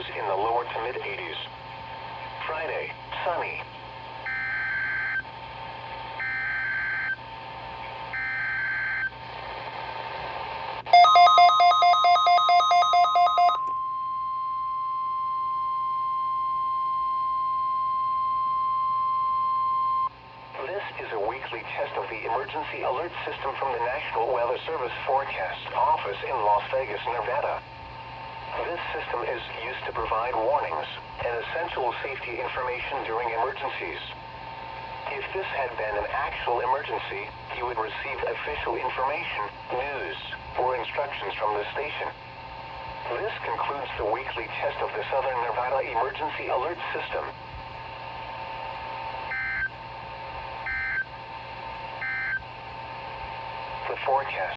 in the lower to mid 80s. Friday, sunny. This is a weekly test of the emergency alert system from the National Weather Service Forecast Office in Las Vegas, Nevada. This system is used to provide warnings and essential safety information during emergencies. If this had been an actual emergency, you would receive official information, news, or instructions from the station. This concludes the weekly test of the Southern Nevada Emergency Alert System. The forecast.